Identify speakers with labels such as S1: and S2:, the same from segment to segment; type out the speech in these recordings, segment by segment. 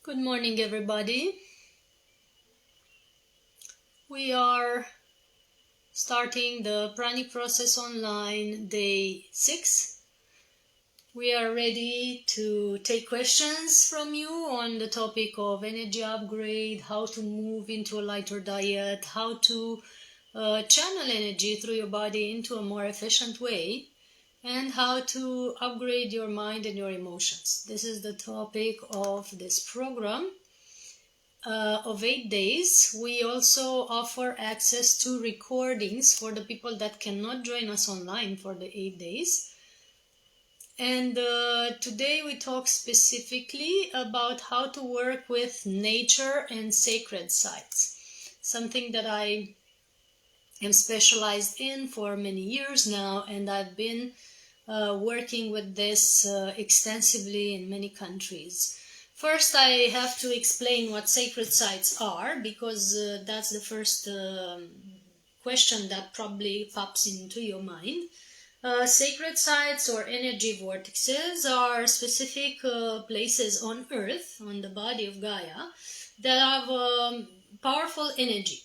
S1: Good morning, everybody. We are starting the Pranic Process Online Day 6. We are ready to take questions from you on the topic of energy upgrade, how to move into a lighter diet, how to channel energy through your body into a more efficient way, and how to upgrade your mind and your emotions. This is the topic of this program. Of 8 days. We also offer access to recordings for the people that cannot join us online for the 8 days. And today we talk specifically about how to work with nature and sacred sites, something that I am specialized in for many years now, and I've been working with this extensively in many countries. First, I have to explain what sacred sites are, because that's the first question that probably pops into your mind. Sacred sites or energy vortexes are specific places on Earth, on the body of Gaia, that have powerful energy.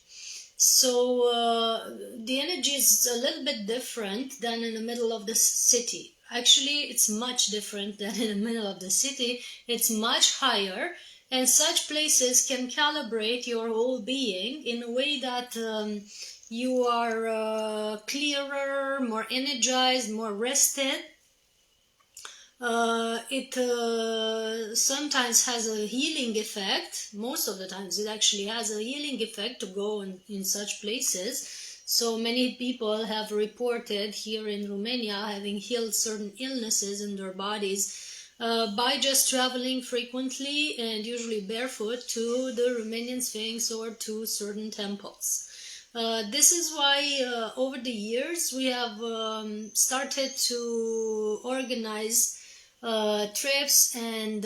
S1: So the energy is a little bit different than in the middle of the city. Actually, it's much different than in the middle of the city. It's much higher, and such places can calibrate your whole being in a way that you are clearer, more energized, more rested. It sometimes has a healing effect. Most of the times it actually has a healing effect to go in such places. So many people have reported here in Romania having healed certain illnesses in their bodies by just traveling frequently and usually barefoot to the Romanian Sphinx or to certain temples. This is why over the years we have started to organize trips and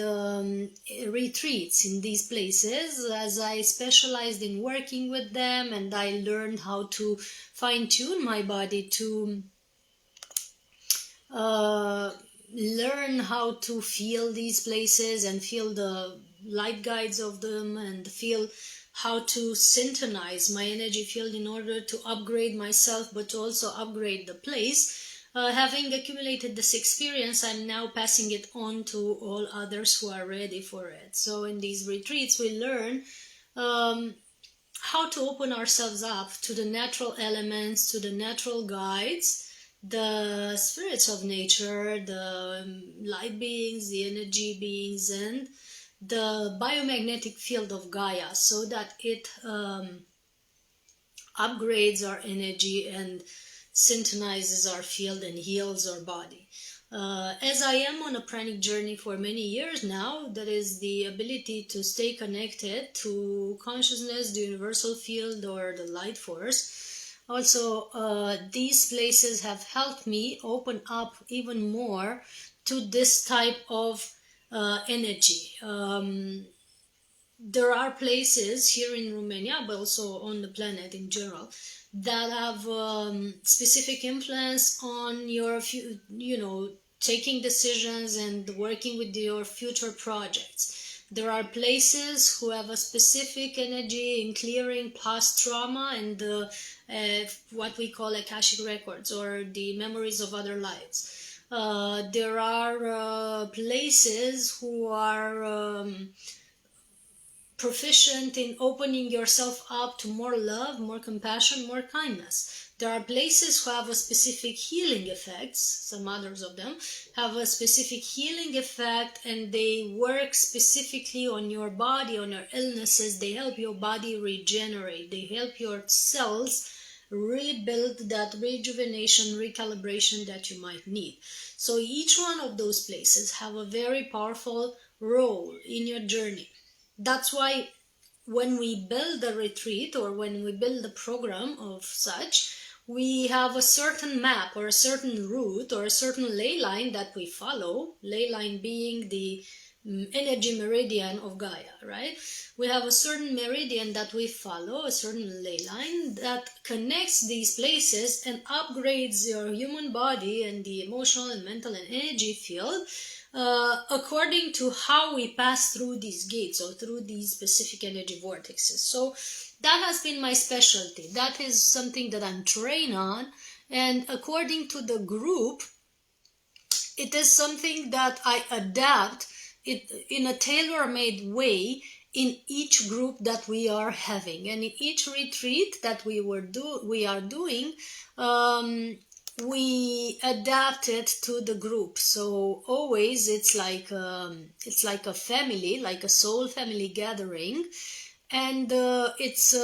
S1: retreats in these places, as I specialized in working with them, and I learned how to fine-tune my body to learn how to feel these places and feel the light guides of them, and feel how to synchronize my energy field in order to upgrade myself but also upgrade the place. Having accumulated this experience, I'm now passing it on to all others who are ready for it. So in these retreats, we learn how to open ourselves up to the natural elements, to the natural guides, the spirits of nature, the light beings, the energy beings, and the biomagnetic field of Gaia, so that it upgrades our energy and synchronizes our field and heals our body. As I am on a pranic journey for many years now, that is the ability to stay connected to consciousness, the universal field, or the light force. Also, these places have helped me open up even more to this type of energy. There are places here in Romania, but also on the planet in general, that have specific influence on your, taking decisions and working with your future projects. There are places who have a specific energy in clearing past trauma and what we call Akashic records, or the memories of other lives. There are places who are proficient in opening yourself up to more love, more compassion, more kindness. There are places who have a specific healing effects. Some others of them have a specific healing effect, and they work specifically on your body, on your illnesses. They help your body regenerate. They help your cells rebuild that rejuvenation, recalibration that you might need. So each one of those places have a very powerful role in your journey. That's why when we build a retreat or when we build a program of such, we have a certain map or a certain route or a certain ley line that we follow, ley line being the energy meridian of Gaia, right? We have a certain meridian that we follow, a certain ley line that connects these places and upgrades your human body and the emotional and mental and energy field according to how we pass through these gates or through these specific energy vortexes. So that has been my specialty. That is something that I'm trained on. And according to the group, it is something that I adapt it in a tailor-made way in each group that we are having, and in each retreat that we are doing, we adapt it to the group. So always it's like a family, like a soul family gathering, and it's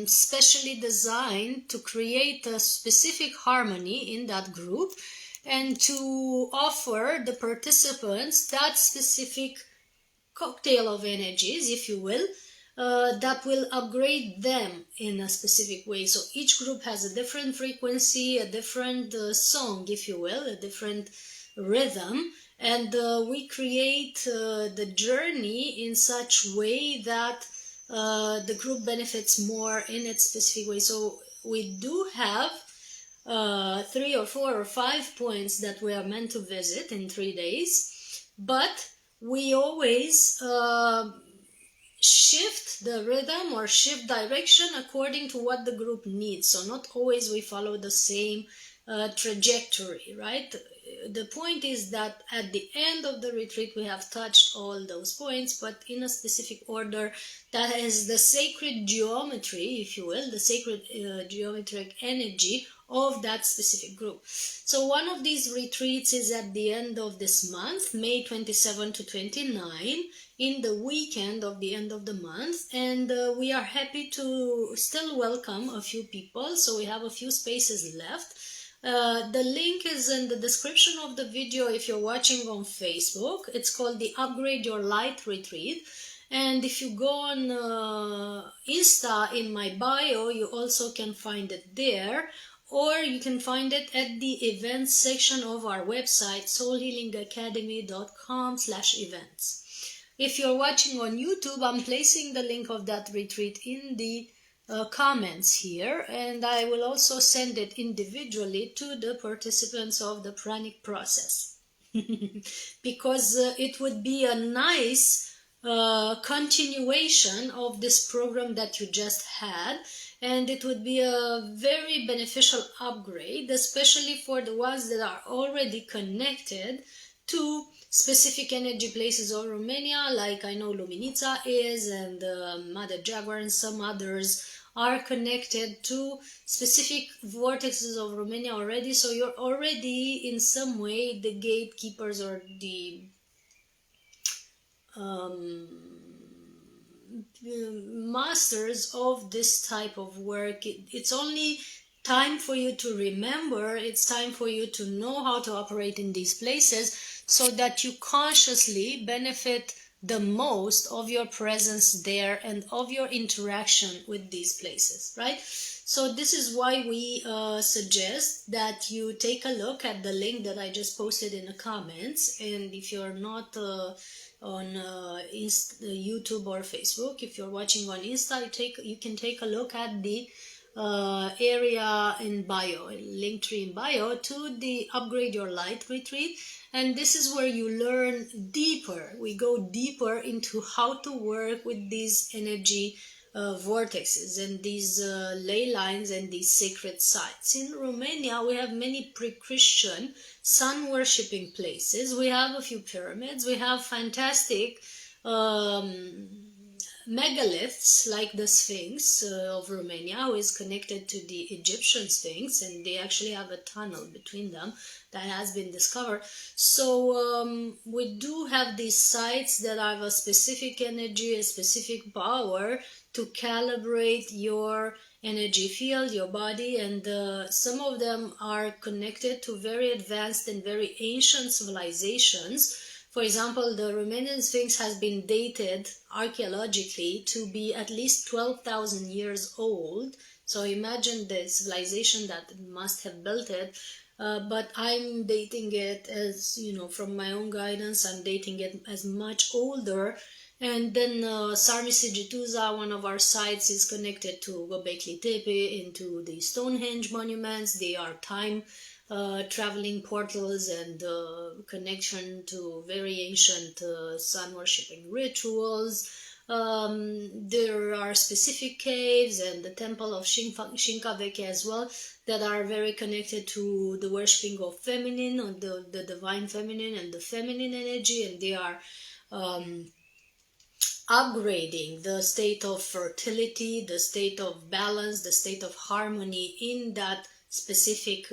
S1: specially designed to create a specific harmony in that group and to offer the participants that specific cocktail of energies, if you will, that will upgrade them in a specific way. So each group has a different frequency, a different song, if you will, a different rhythm, and we create the journey in such way that the group benefits more in its specific way. So we do have 3 or 4 or 5 points that we are meant to visit in 3 days, but we always shift the rhythm or shift direction according to what the group needs. So not always we follow the same trajectory, right? The point is that at the end of the retreat we have touched all those points, but in a specific order. That is the sacred geometry, if you will, the sacred geometric energy of that specific group. So one of these retreats is at the end of this month, May 27 to 29, in the weekend of the end of the month, and we are happy to still welcome a few people, so we have a few spaces left. The link is in the description of the video if you're watching on Facebook. It's called the Upgrade Your Light Retreat. And if you go on Insta in my bio, you also can find it there. Or you can find it at the events section of our website, soulhealingacademy.com/events. If you're watching on YouTube, I'm placing the link of that retreat in the comments here, and I will also send it individually to the participants of the Pranic process because it would be a nice continuation of this program that you just had, and it would be a very beneficial upgrade, especially for the ones that are already connected to specific energy places of Romania, like I know Luminița is, and Mother Jaguar and some others are connected to specific vortexes of Romania already. So you're already in some way the gatekeepers or the masters of this type of work. It's only time for you to remember, it's time for you to know how to operate in these places so that you consciously benefit the most of your presence there and of your interaction with these places, right? So this is why we suggest that you take a look at the link that I just posted in the comments, and if you're not on YouTube or Facebook, if you're watching on Insta, you can take a look at the area in bio, link tree in bio, to the Upgrade Your Light retreat. And this is where you learn deeper. We go deeper into how to work with these energy vortexes and these ley lines and these sacred sites. In Romania, we have many pre-Christian sun worshipping places. We have a few pyramids. We have fantastic megaliths like the Sphinx of Romania, who is connected to the Egyptian Sphinx, and they actually have a tunnel between them that has been discovered. So we do have these sites that have a specific energy, a specific power to calibrate your energy field, your body, and some of them are connected to very advanced and very ancient civilizations. For example, the Romanian Sphinx has been dated archaeologically to be at least 12,000 years old. So imagine the civilization that must have built it. But I'm dating it as, from my own guidance, I'm dating it as much older. And then Sarmisegetuza, one of our sites, is connected to Göbekli Tepe, into the Stonehenge monuments. They are time traveling portals and connection to very ancient sun worshipping rituals. There are specific caves and the temple of Shinkaveke as well that are very connected to the worshipping of feminine, or the divine feminine and the feminine energy, and they are upgrading the state of fertility, the state of balance, the state of harmony in that specific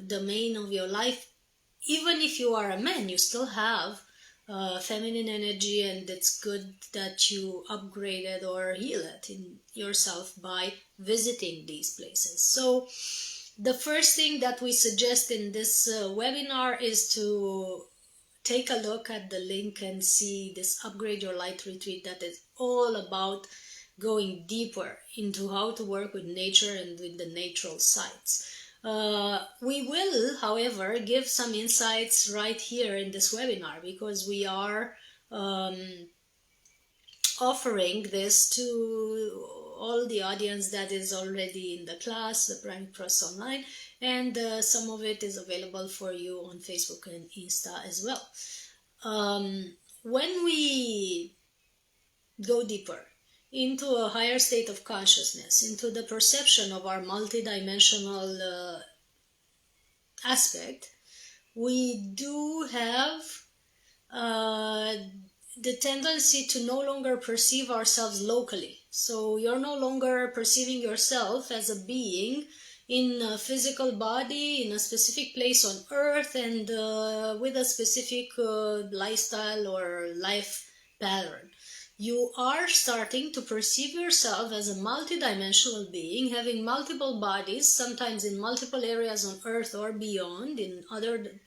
S1: domain of your life. Even if you are a man, you still have feminine energy, and it's good that you upgrade it or heal it in yourself by visiting these places. So the first thing that we suggest in this webinar is to take a look at the link and see this Upgrade Your Light retreat that is all about going deeper into how to work with nature and with the natural sites. We will, however, give some insights right here in this webinar, because we are offering this to all the audience that is already in the class, the Pranic Process Online, and some of it is available for you on Facebook and Insta as well. When we go deeper into a higher state of consciousness, into the perception of our multidimensional aspect, we do have the tendency to no longer perceive ourselves locally. So you're no longer perceiving yourself as a being in a physical body, in a specific place on earth, and with a specific lifestyle or life pattern. You are starting to perceive yourself as a multidimensional being, having multiple bodies, sometimes in multiple areas on earth or beyond, in other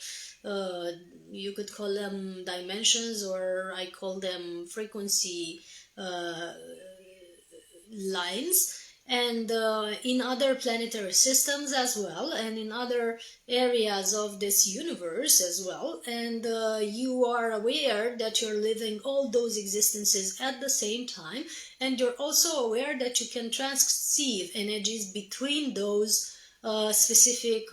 S1: you could call them dimensions, or I call them frequency lines, and in other planetary systems as well, and in other areas of this universe as well. And you are aware that you're living all those existences at the same time, and you're also aware that you can transceive energies between those specific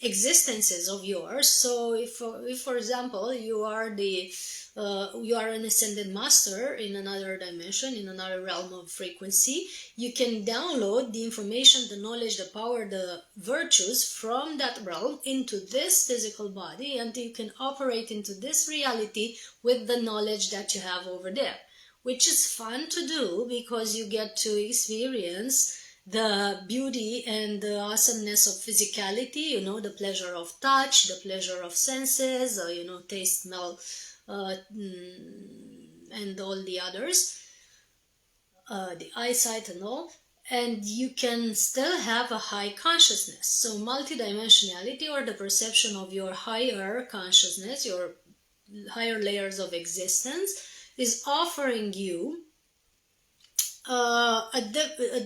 S1: existences of yours. So if for example you are an ascended master in another dimension, in another realm of frequency, you can download the information, the knowledge, the power, the virtues from that realm into this physical body, and you can operate into this reality with the knowledge that you have over there, which is fun to do because you get to experience the beauty and the awesomeness of physicality, the pleasure of touch, the pleasure of senses, taste, smell, and all the others, the eyesight and all. And you can still have a high consciousness. So multidimensionality, or the perception of your higher consciousness, your higher layers of existence, is offering you a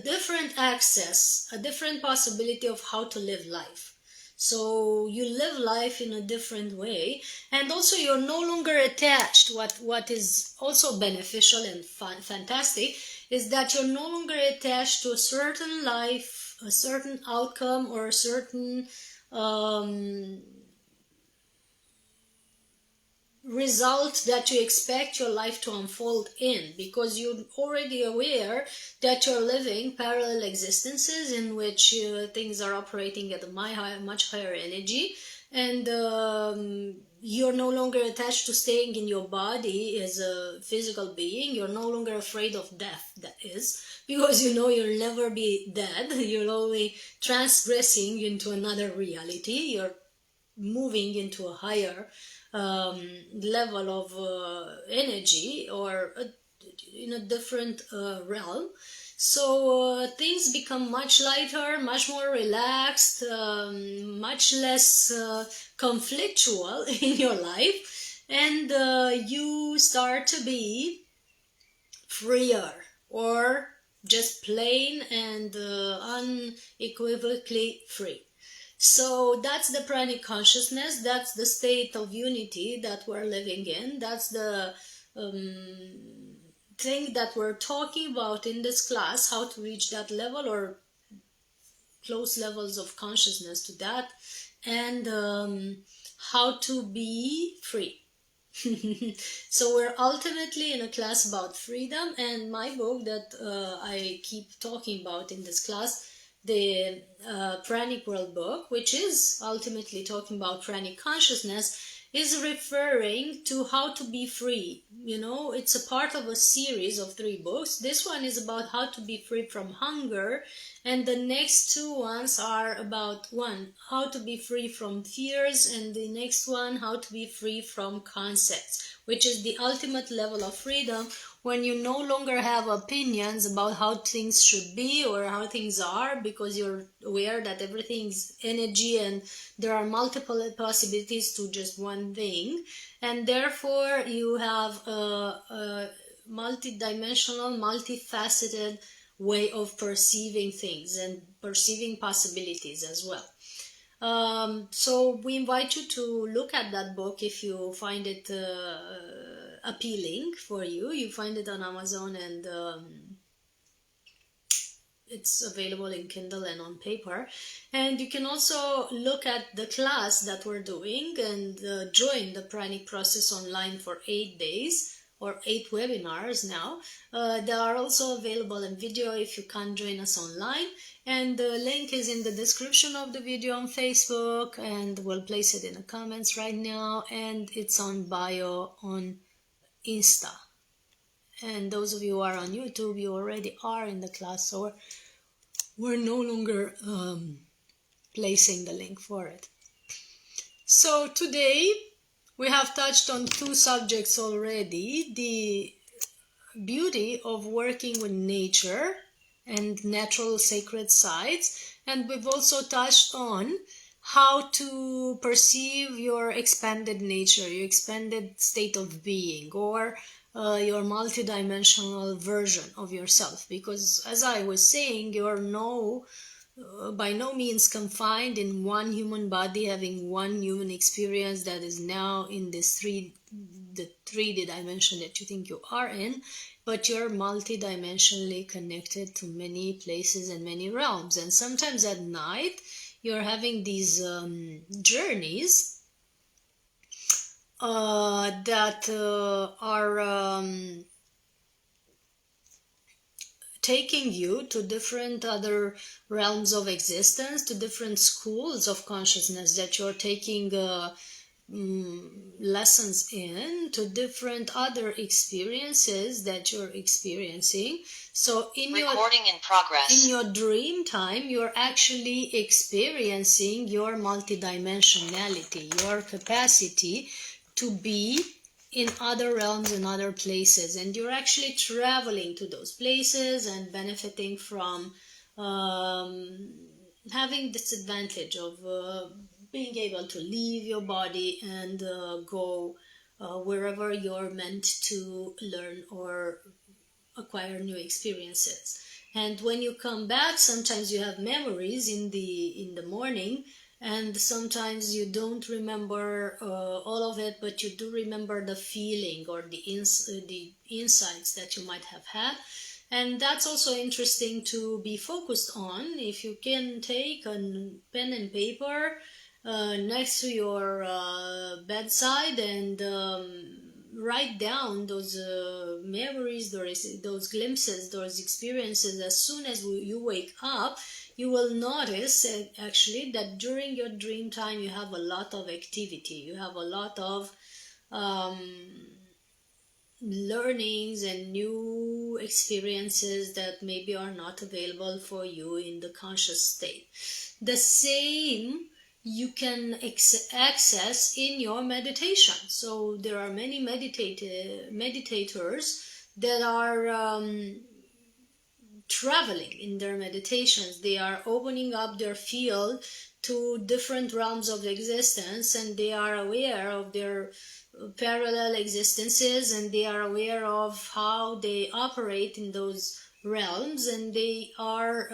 S1: different access, a different possibility of how to live life. So you live life in a different way, and also you're no longer attached. What is also beneficial and fantastic is that you're no longer attached to a certain life, a certain outcome, or a certain result that you expect your life to unfold in, because you're already aware that you're living parallel existences in which things are operating at a much higher energy, and you're no longer attached to staying in your body as a physical being. You're no longer afraid of death, that is, because you'll never be dead. You're only transgressing into another reality. You're moving into a higher level of energy, or in a different realm. So things become much lighter, much more relaxed, much less conflictual in your life, and you start to be freer, or just plain and unequivocally free. So that's the Pranic Consciousness, that's the state of unity that we're living in, that's the thing that we're talking about in this class, how to reach that level, or close levels of consciousness to that, and how to be free. So we're ultimately in a class about freedom, and my book that I keep talking about in this class, the Pranic World book, which is ultimately talking about Pranic Consciousness, is referring to how to be free. You know, it's a part of a series of 3 books. This one is about how to be free from hunger, and the next 2 ones are about, 1, how to be free from fears, and the next one, how to be free from concepts, which is the ultimate level of freedom, when you no longer have opinions about how things should be or how things are, because you're aware that everything's energy and there are multiple possibilities to just one thing, and therefore you have a multidimensional, multifaceted way of perceiving things and perceiving possibilities as well. So we invite you to look at that book if you find it appealing for you. You find it on Amazon, and it's available in Kindle and on paper. And you can also look at the class that we're doing and join the Pranic Process Online for 8 days or 8 webinars now. They are also available in video if you can't join us online. And the link is in the description of the video on Facebook, and we'll place it in the comments right now. And it's on bio on Insta. And those of you who are on YouTube, you already are in the class, so we're no longer placing the link for it. So today we have touched on 2 subjects already: the beauty of working with nature and natural sacred sites, and we've also touched on how to perceive your expanded nature, your expanded state of being, or your multidimensional version of yourself, because as I was saying, you're by no means confined in one human body, having one human experience that is now in this the 3D dimension that you think you are in, but you're multidimensionally connected to many places and many realms. And sometimes at night you're having these journeys that are taking you to different other realms of existence, to different schools of consciousness that you're taking lessons in, to different other experiences that you're experiencing. So in your dream time, you're actually experiencing your multidimensionality, your capacity to be in other realms and other places, and you're actually traveling to those places and benefiting from having this advantage of being able to leave your body and go wherever you're meant to learn or acquire new experiences. And when you come back, sometimes you have memories in the morning, and sometimes you don't remember all of it, but you do remember the feeling or the insights that you might have had. And that's also interesting to be focused on. If you can take a pen and paper next to your bedside and write down those memories, those glimpses, those experiences. As soon as you wake up, you will notice actually that during your dream time you have a lot of activity, you have a lot of learnings and new experiences that maybe are not available for you in the conscious state. The same you can access in your meditation. So there are many meditators that are traveling in their meditations. They are opening up their field to different realms of existence, and they are aware of their parallel existences, and they are aware of how they operate in those realms, and they are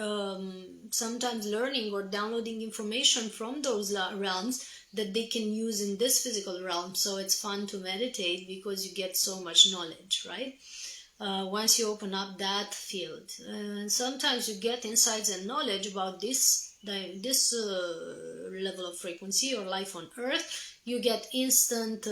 S1: sometimes learning or downloading information from those realms that they can use in this physical realm. So it's fun to meditate because you get so much knowledge, right? Once you open up that field. And sometimes you get insights and knowledge about this level of frequency or life on Earth, you get instant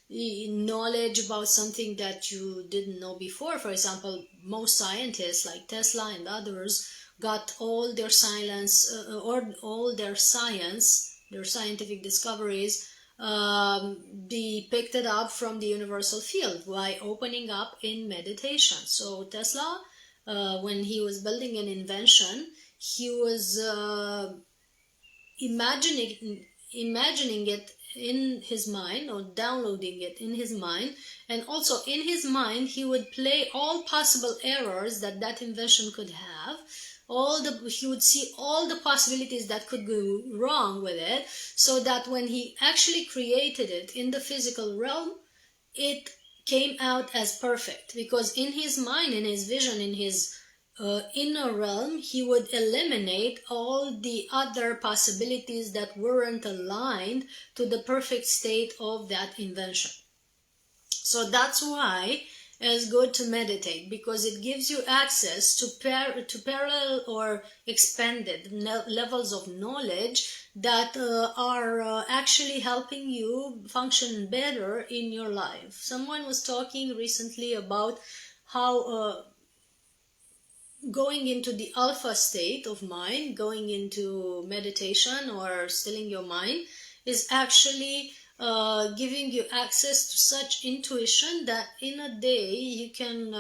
S1: knowledge about something that you didn't know before. For example, most scientists like Tesla and others got all their science or all their scientific discoveries be picked it up from the universal field by opening up in meditation. So Tesla, when he was building an invention, he was imagining it in his mind, or downloading it in his mind, and also in his mind he would play all possible errors that that invention could have. He would see all the possibilities that could go wrong with it, so that when he actually created it in the physical realm, it came out as perfect, because in his mind, in his vision, in his inner realm, he would eliminate all the other possibilities that weren't aligned to the perfect state of that invention. So that's why it's good to meditate, because it gives you access to parallel or expanded levels of knowledge that are actually helping you function better in your life. Someone was talking recently about how going into the alpha state of mind, going into meditation or stilling your mind, is actually giving you access to such intuition that in a day you can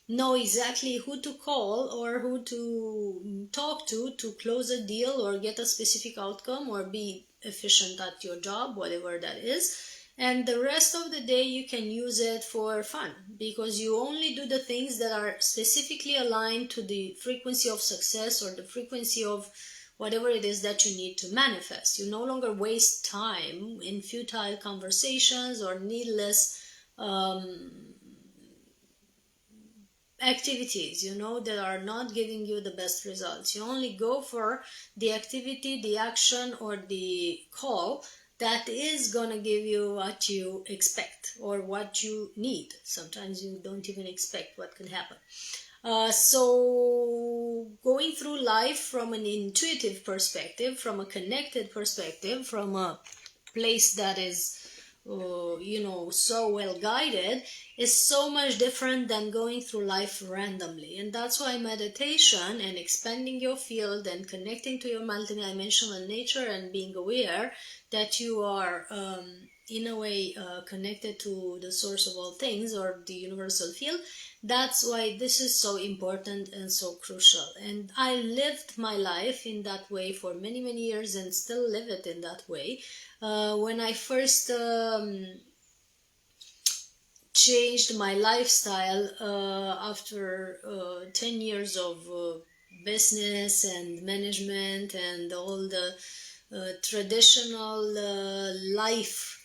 S1: know exactly who to call or who to talk to close a deal or get a specific outcome or be efficient at your job, whatever that is. And the rest of the day you can use it for fun, because you only do the things that are specifically aligned to the frequency of success or the frequency of whatever it is that you need to manifest. You no longer waste time in futile conversations or needless activities, that are not giving you the best results. You only go for the activity, the action, or the call that is going to give you what you expect or what you need. Sometimes you don't even expect what could happen. So going through life from an intuitive perspective, from a connected perspective, from a place that is so well guided, is so much different than going through life randomly. And that's why meditation and expanding your field and connecting to your multidimensional nature and being aware that you are in a way connected to the source of all things or the universal field, that's why this is so important and so crucial. And I lived my life in that way for many, many years and still live it in that way. When I first changed my lifestyle after 10 years of business and management and all the traditional life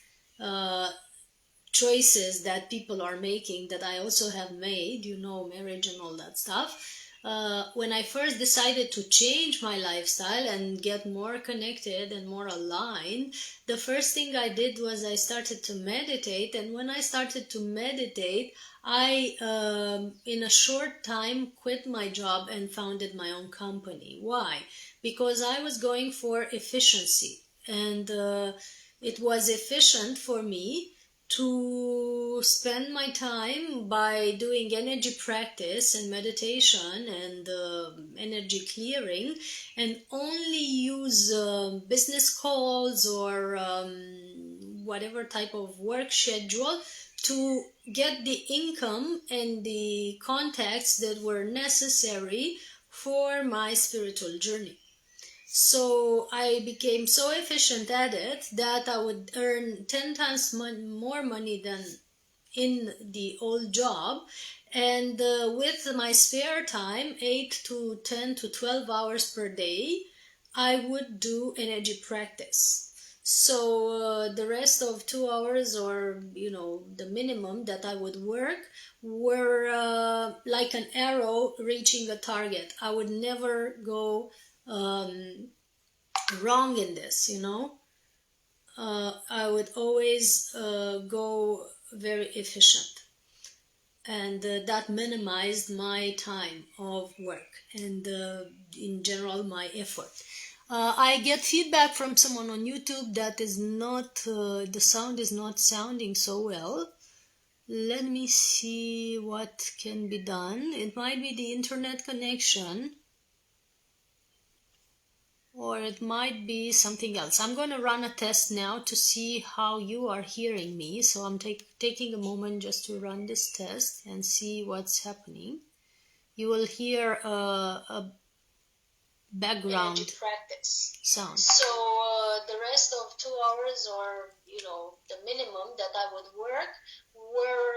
S1: choices that people are making, that I also have made, marriage and all that stuff. When I first decided to change my lifestyle and get more connected and more aligned, the first thing I did was I started to meditate. And when I started to meditate, I, in a short time, quit my job and founded my own company. Why? Because I was going for efficiency, and it was efficient for me to spend my time by doing energy practice and meditation and energy clearing, and only use business calls or whatever type of work schedule to get the income and the contacts that were necessary for my spiritual journey. So I became so efficient at it that I would earn 10 times more money than in the old job. And with my spare time, 8 to 10 to 12 hours per day, I would do energy practice. So the rest of 2 hours, or the minimum that I would work, were like an arrow reaching a target. I would never go wrong in this. I would always go very efficient. and that minimized my time of work and in general my effort. I get feedback from someone on YouTube that is not, the sound is not sounding so well. Let me see what can be done. It might be the internet connection, or it might be something else. I'm going to run a test now to see how you are hearing me. So I'm taking a moment just to run this test and see what's happening. You will hear a background
S2: energy practice
S1: sound.
S2: So the rest of 2 hours, or the minimum that I would work, were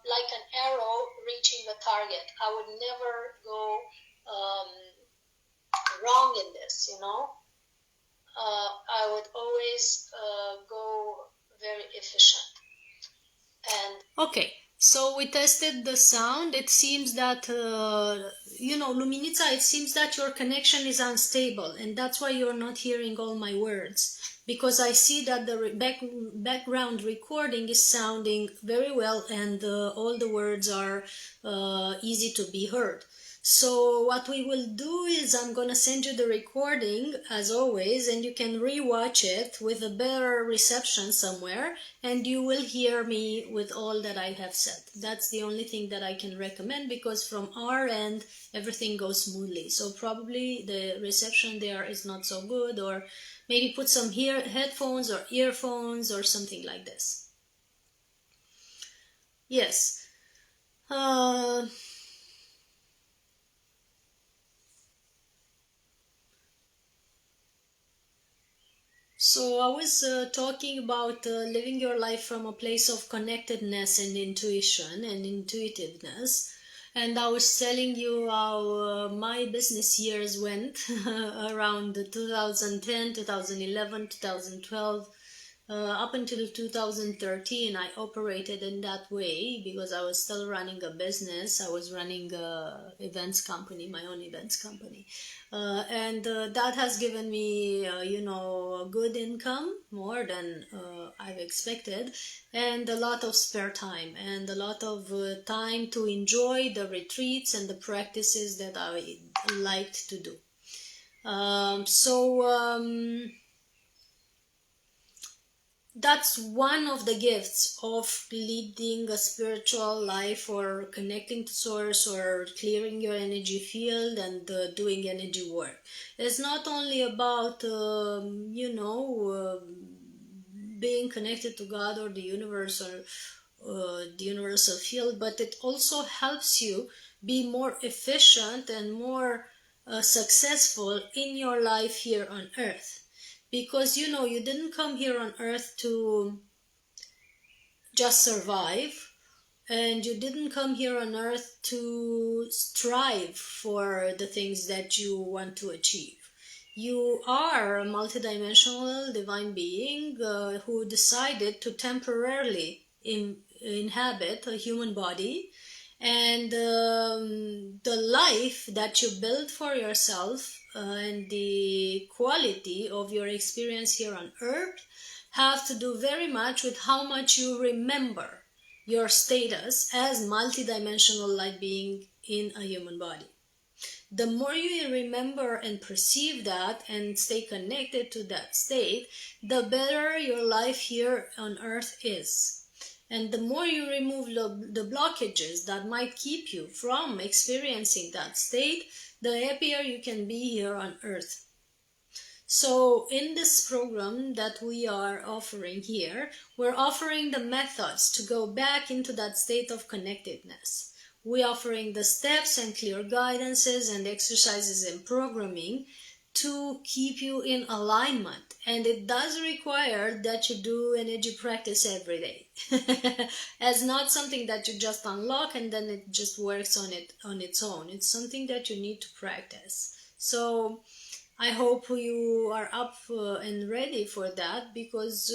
S2: like an arrow reaching a target. I would never go wrong in this. I would always go very efficient. And
S1: okay, so we tested the sound. It seems that Luminița, it seems that your connection is unstable, and that's why you're not hearing all my words, because I see that the background recording is sounding very well, and all the words are easy to be heard. So what we will do is I'm going to send you the recording as always, and you can rewatch it with a better reception somewhere, and you will hear me with all that I have said. That's the only thing that I can recommend, because from our end everything goes smoothly. So probably the reception there is not so good, or maybe put some headphones or earphones or something like this. Yes. So I was talking about living your life from a place of connectedness and intuition and intuitiveness. And I was telling you how my business years went around 2010, 2011, 2012. Up until 2013, I operated in that way because I was still running a business. I was running a events company, my own events company. And that has given me, a good income, more than I've expected, and a lot of spare time, and a lot of time to enjoy the retreats and the practices that I liked to do. That's one of the gifts of leading a spiritual life, or connecting to source, or clearing your energy field and doing energy work. It's not only about being connected to God or the universe, or the universal field, but it also helps you be more efficient and more successful in your life here on earth. Because you didn't come here on earth to just survive, and you didn't come here on earth to strive for the things that you want to achieve. You are a multidimensional divine being who decided to temporarily inhabit a human body, and the life that you build for yourself and the quality of your experience here on earth have to do very much with how much you remember your status as multidimensional light being in a human body. The more you remember and perceive that and stay connected to that state, the better your life here on earth is. And the more you remove the blockages that might keep you from experiencing that state, the happier you can be here on earth. So in this program that we are offering here, we're offering the methods to go back into that state of connectedness. We're offering the steps and clear guidances and exercises and programming to keep you in alignment. And it does require that you do energy practice every day. It's not something that you just unlock and then it just works on its own. It's something that you need to practice. So I hope you are up and ready for that, because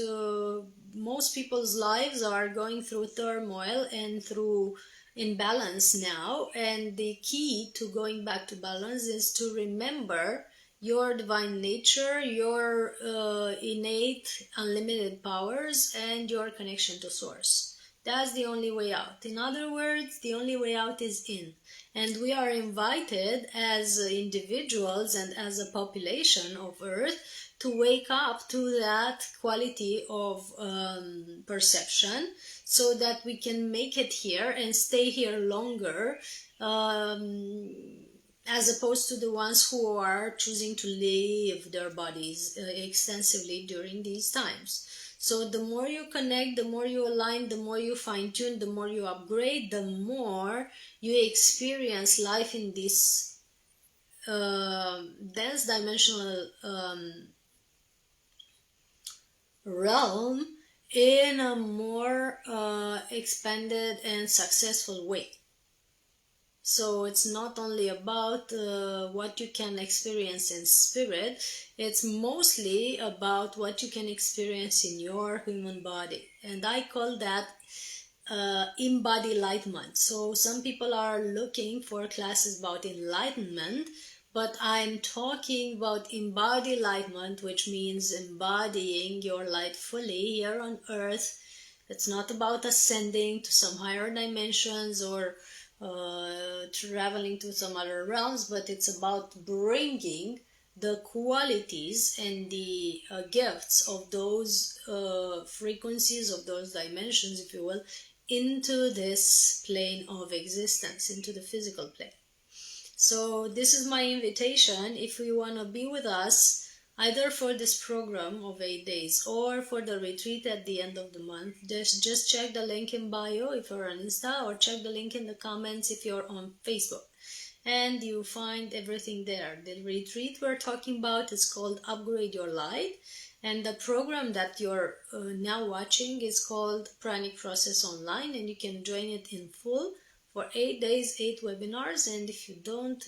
S1: most people's lives are going through turmoil and through imbalance now, and the key to going back to balance is to remember your divine nature, your innate unlimited powers, and your connection to source. That's the only way out. In other words, the only way out is in. And we are invited as individuals and as a population of Earth to wake up to that quality of perception, so that we can make it here and stay here longer, as opposed to the ones who are choosing to leave their bodies extensively during these times. So the more you connect, the more you align, the more you fine-tune, the more you upgrade, the more you experience life in this dense dimensional realm in a more expanded and successful way. So it's not only about what you can experience in spirit, it's mostly about what you can experience in your human body. And I call that embodiment. So some people are looking for classes about enlightenment, but I'm talking about embodiment, which means embodying your light fully here on earth. It's not about ascending to some higher dimensions or traveling to some other realms, but it's about bringing the qualities and the gifts of those frequencies, of those dimensions, if you will, into this plane of existence, into the physical plane. So this is my invitation. If you want to be with us, either for this program of 8 days or for the retreat at the end of the month, just check the link in bio if you're on Insta, or check the link in the comments if you're on Facebook, and you find everything there. The retreat we're talking about is called Upgrade Your Light, and the program that you're now watching is called Pranic Process Online, and you can join it in full for 8 days, 8 webinars. And if you don't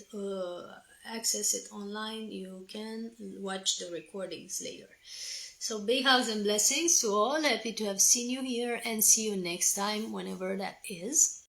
S1: access it online, you can watch the recordings later. So big hugs and blessings to all. Happy to have seen you here, and see you next time, whenever that is.